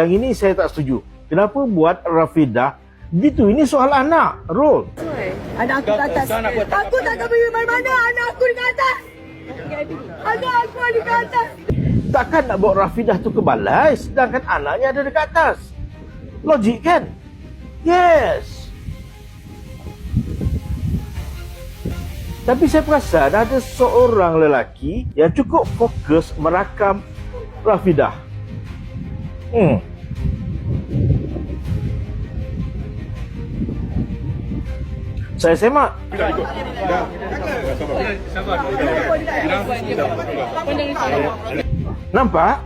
Yang ini saya tak setuju. Kenapa buat Rafidah gitu? Ini soal anak, Rol. Anak aku kat atas. Aku tak akan pergi mana-mana. Anak aku di atas. Anak aku di atas. Takkan nak bawa Rafidah tu ke balai sedangkan anaknya ada dekat atas. Logik kan? Yes. Tapi saya perasan ada seorang lelaki yang cukup fokus merakam Rafidah. Saya semak. Nampak?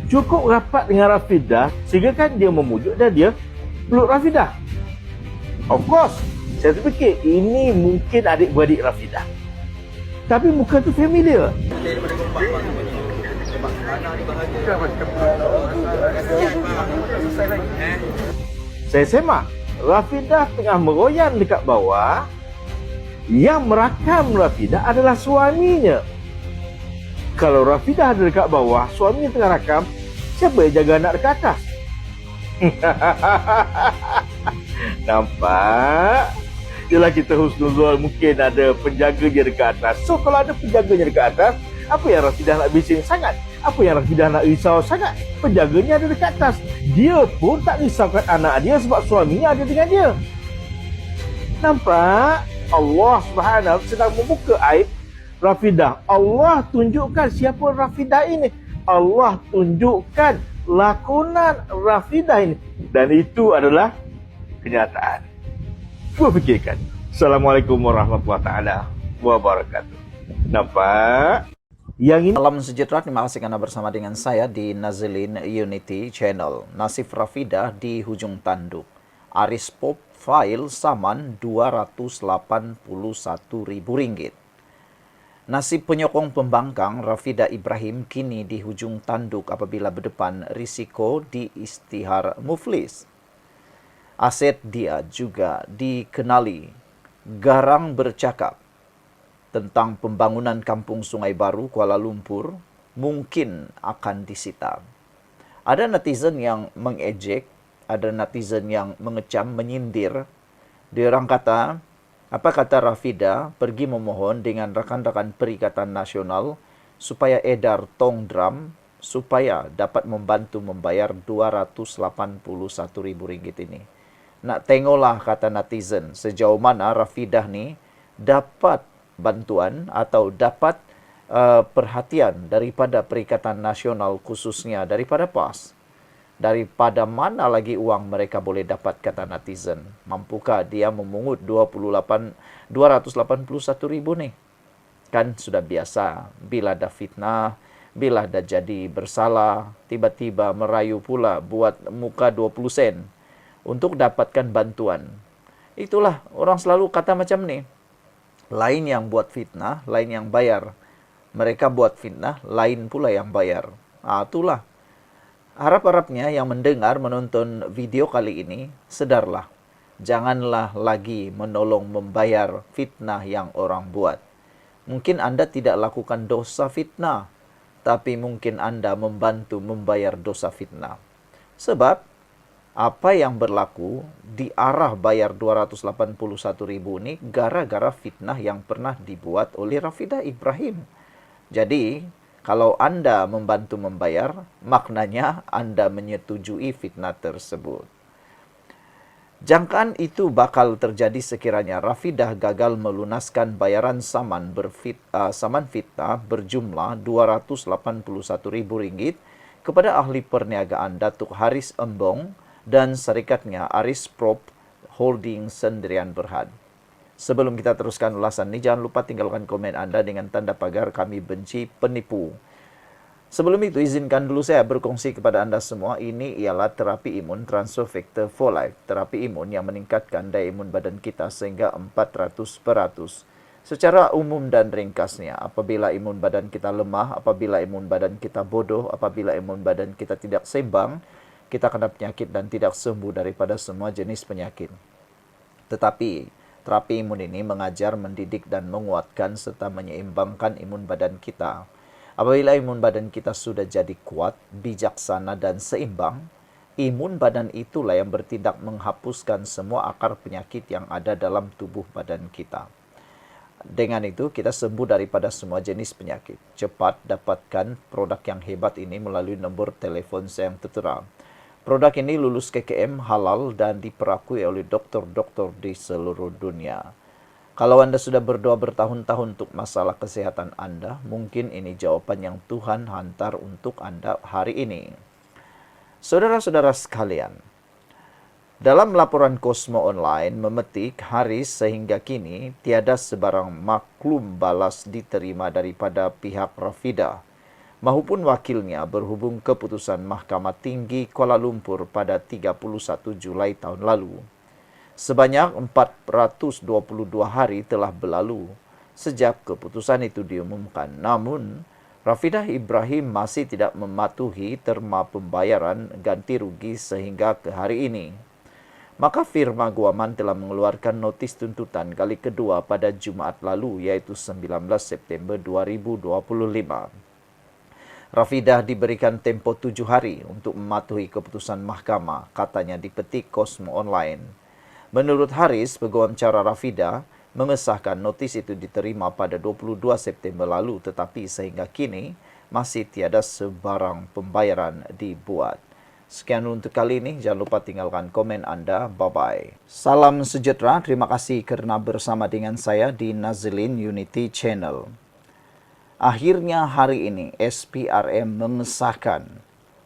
Cukup rapat dengan Rafidah sehingga kan dia memujuk dan dia peluk Rafidah. Of course, saya terfikir ini mungkin adik-beradik Rafidah. Tapi muka tu familiar. Saya semak. Rafidah tengah meroyan dekat bawah. Yang merakam Rafidah adalah suaminya. Kalau Rafidah ada dekat bawah, suaminya tengah rakam, siapa yang jaga anak dekat atas? Nampak? Yelah, kita husnuzul mungkin ada penjaganya dekat atas. So kalau ada penjaganya dekat atas, apa yang Rafidah nak bising sangat? Apa yang Rafidah nak risau sangat? Penjaganya ada dekat atas. Dia pun tak risaukan anak dia sebab suaminya ada dengan dia. Nampak? Allah Subhanahu sedang membuka aib Rafidah. Allah tunjukkan siapa Rafidah ini. Allah tunjukkan lakonan Rafidah ini. Dan itu adalah kenyataan. Cuba fikirkan. Assalamualaikum warahmatullahi wabarakatuh. Nampak? Yang ini. Salam sejahtera, terima kasih karena bersama dengan saya di Nazilin Unity Channel. Nasib Rafidah di hujung tanduk. Aris Pop file saman Rp281.000. Nasib penyokong pembangkang Rafidah Ibrahim kini di hujung tanduk apabila berdepan risiko di istihar muflis. Aset dia juga dikenali garang bercakap tentang pembangunan kampung Sungai Baru Kuala Lumpur mungkin akan disita. Ada netizen yang mengejek, ada netizen yang mengecam, menyindir. Dia orang kata, apa kata Rafidah pergi memohon dengan rakan-rakan Perikatan Nasional supaya edar tong drum supaya dapat membantu membayar Rp281.000 ini. Nak tengoklah, kata netizen, sejauh mana Rafidah ni dapat bantuan atau dapat perhatian daripada Perikatan Nasional, khususnya daripada PAS. Daripada mana lagi uang mereka boleh dapat, kata netizen. Mampukah dia memungut Rp281.000 ni? Kan sudah biasa, bila ada fitnah, bila ada jadi bersalah, tiba-tiba merayu pula buat muka 20 sen untuk dapatkan bantuan. Itulah, orang selalu kata macam ni. Lain yang buat fitnah, lain yang bayar. Mereka buat fitnah, lain pula yang bayar. Itulah. Harap-harapnya yang mendengar, menonton video kali ini, sedarlah. Janganlah lagi menolong membayar fitnah yang orang buat. Mungkin Anda tidak lakukan dosa fitnah, tapi mungkin Anda membantu membayar dosa fitnah. Sebab, apa yang berlaku di arah bayar Rp281.000 ini gara-gara fitnah yang pernah dibuat oleh Rafidah Ibrahim. Jadi, kalau Anda membantu membayar, maknanya Anda menyetujui fitnah tersebut. Jangkaan itu bakal terjadi sekiranya Rafidah gagal melunaskan bayaran saman fitnah berjumlah Rp281.000 kepada ahli perniagaan Datuk Haris Embong dan syarikatnya Aris Prop Holding Sendirian Berhad. Sebelum kita teruskan ulasan ini, jangan lupa tinggalkan komen Anda dengan tanda pagar kami benci penipu. Sebelum itu, izinkan dulu saya berkongsi kepada Anda semua, ini ialah terapi imun Transfer Factor for Life. Terapi imun yang meningkatkan daya imun badan kita sehingga 400%. Secara umum dan ringkasnya, apabila imun badan kita lemah, apabila imun badan kita bodoh, apabila imun badan kita tidak seimbang, kita kena penyakit dan tidak sembuh daripada semua jenis penyakit. Tetapi, terapi imun ini mengajar, mendidik dan menguatkan serta menyeimbangkan imun badan kita. Apabila imun badan kita sudah jadi kuat, bijaksana dan seimbang, Imun badan itulah yang bertindak menghapuskan semua akar penyakit yang ada dalam tubuh badan kita. Dengan itu, kita sembuh daripada semua jenis penyakit. Cepat dapatkan produk yang hebat ini melalui nombor telepon saya yang tertera. Produk ini lulus KKM, halal, dan diperakui oleh dokter-dokter di seluruh dunia. Kalau Anda sudah berdoa bertahun-tahun untuk masalah kesehatan Anda, mungkin ini jawaban yang Tuhan hantar untuk Anda hari ini. Saudara-saudara sekalian, dalam laporan Cosmo Online memetik hari sehingga kini tiada sebarang maklum balas diterima daripada pihak Rafidah maupun wakilnya berhubung keputusan Mahkamah Tinggi Kuala Lumpur pada 31 Julai tahun lalu. Sebanyak 422 hari telah berlalu sejak keputusan itu diumumkan. Namun, Rafidah Ibrahim masih tidak mematuhi terma pembayaran ganti rugi sehingga ke hari ini. Maka firma Guaman telah mengeluarkan notis tuntutan kali kedua pada Jumaat lalu, yaitu 19 September 2025. Rafidah diberikan tempo 7 hari untuk mematuhi keputusan mahkamah, katanya dipetik Cosmo Online. Menurut Haris, peguamcara Rafidah mengesahkan notis itu diterima pada 22 September lalu, tetapi sehingga kini masih tiada sebarang pembayaran dibuat. Sekian untuk kali ini. Jangan lupa tinggalkan komen Anda. Bye-bye. Salam sejahtera. Terima kasih kerana bersama dengan saya di Nazilin Unity Channel. Akhirnya hari ini SPRM mengesahkan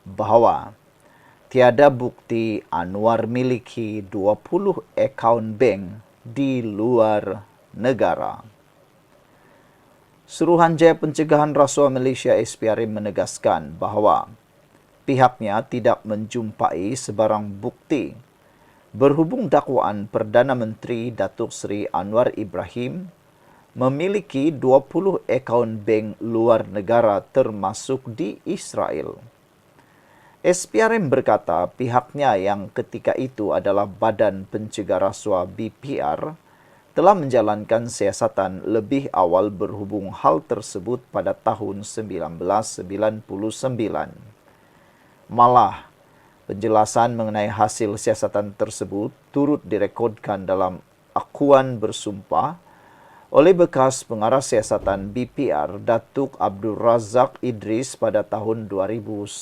bahawa tiada bukti Anwar miliki 20 akaun bank di luar negara. Suruhanjaya Pencegahan Rasuah Malaysia SPRM menegaskan bahawa pihaknya tidak menjumpai sebarang bukti berhubung dakwaan Perdana Menteri Datuk Seri Anwar Ibrahim memiliki 20 akaun bank luar negara termasuk di Israel. SPRM berkata pihaknya yang ketika itu adalah Badan Pencegah Rasuah BPR telah menjalankan siasatan lebih awal berhubung hal tersebut pada tahun 1999. Malah, penjelasan mengenai hasil siasatan tersebut turut direkodkan dalam akuan bersumpah oleh bekas pengarah siasatan BPR Datuk Abdul Razak Idris pada tahun 2009.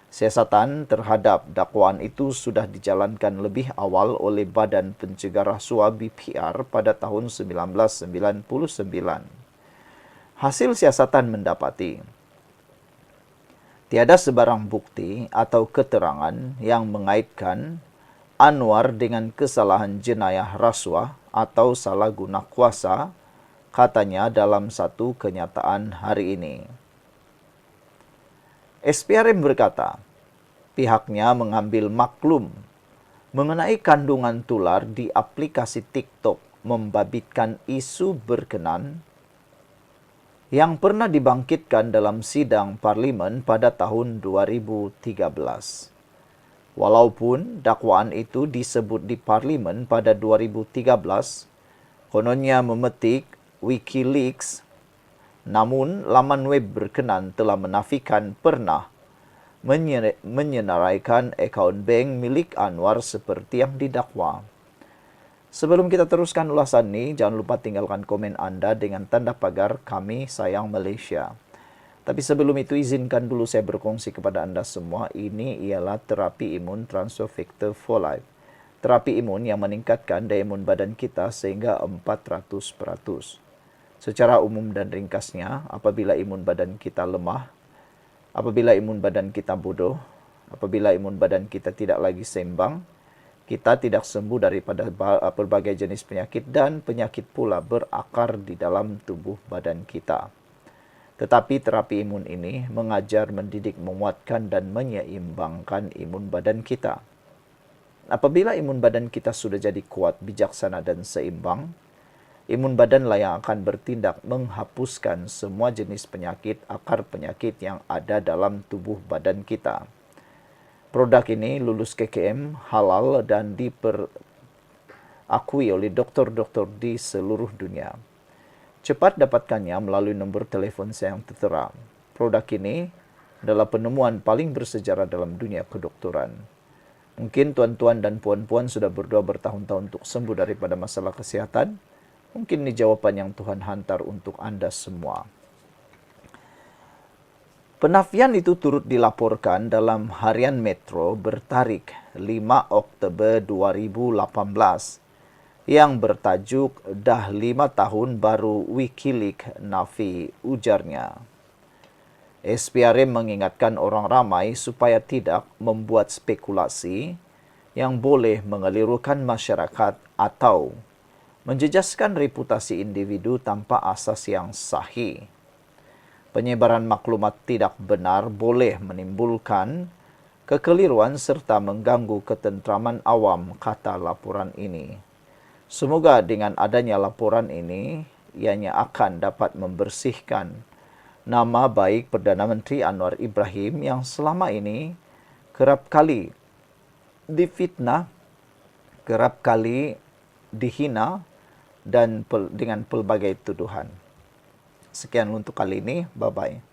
Siasatan terhadap dakwaan itu sudah dijalankan lebih awal oleh Badan Pencegah Rasuah BPR pada tahun 1999. Hasil siasatan mendapati tiada sebarang bukti atau keterangan yang mengaitkan Anwar dengan kesalahan jenayah rasuah atau salah guna kuasa, katanya dalam satu kenyataan hari ini. SPRM berkata, pihaknya mengambil maklum mengenai kandungan tular di aplikasi TikTok membabitkan isu berkenan yang pernah dibangkitkan dalam sidang parlimen pada tahun 2013. Walaupun dakwaan itu disebut di parlimen pada 2013, kononnya memetik WikiLeaks, namun laman web berkenan telah menafikan pernah menyenaraikan akaun bank milik Anwar seperti yang didakwa. Sebelum kita teruskan ulasan ini, jangan lupa tinggalkan komen Anda dengan tanda pagar Kami Sayang Malaysia. Tapi sebelum itu, izinkan dulu saya berkongsi kepada Anda semua. Ini ialah terapi imun transfer factor for life. Terapi imun yang meningkatkan daya imun badan kita sehingga 400%. Secara umum dan ringkasnya, apabila imun badan kita lemah, apabila imun badan kita bodoh, apabila imun badan kita tidak lagi seimbang, kita tidak sembuh daripada berbagai jenis penyakit dan penyakit pula berakar di dalam tubuh badan kita. Tetapi terapi imun ini mengajar, mendidik, menguatkan dan menyeimbangkan imun badan kita. Apabila imun badan kita sudah jadi kuat, bijaksana dan seimbang, imun badanlah yang akan bertindak menghapuskan semua jenis penyakit, akar penyakit yang ada dalam tubuh badan kita. Produk ini lulus KKM, halal dan diperakui oleh dokter-dokter di seluruh dunia. Cepat dapatkannya melalui nombor telefon saya yang tertera. Produk ini adalah penemuan paling bersejarah dalam dunia kedokteran. Mungkin tuan-tuan dan puan-puan sudah berdoa bertahun-tahun untuk sembuh daripada masalah kesehatan. Mungkin ini jawaban yang Tuhan hantar untuk Anda semua. Penafian itu turut dilaporkan dalam Harian Metro bertarik 5 Oktober 2018 yang bertajuk "Dah 5 tahun baru Wikileaks nafi," ujarnya. SPRM mengingatkan orang ramai supaya tidak membuat spekulasi yang boleh mengelirukan masyarakat atau menjejaskan reputasi individu tanpa asas yang sahih. Penyebaran maklumat tidak benar boleh menimbulkan kekeliruan serta mengganggu ketentraman awam, kata laporan ini. Semoga dengan adanya laporan ini, ianya akan dapat membersihkan nama baik Perdana Menteri Anwar Ibrahim yang selama ini kerap kali difitnah, kerap kali dihina dan dengan pelbagai tuduhan. Sekian untuk kali ini. Bye-bye.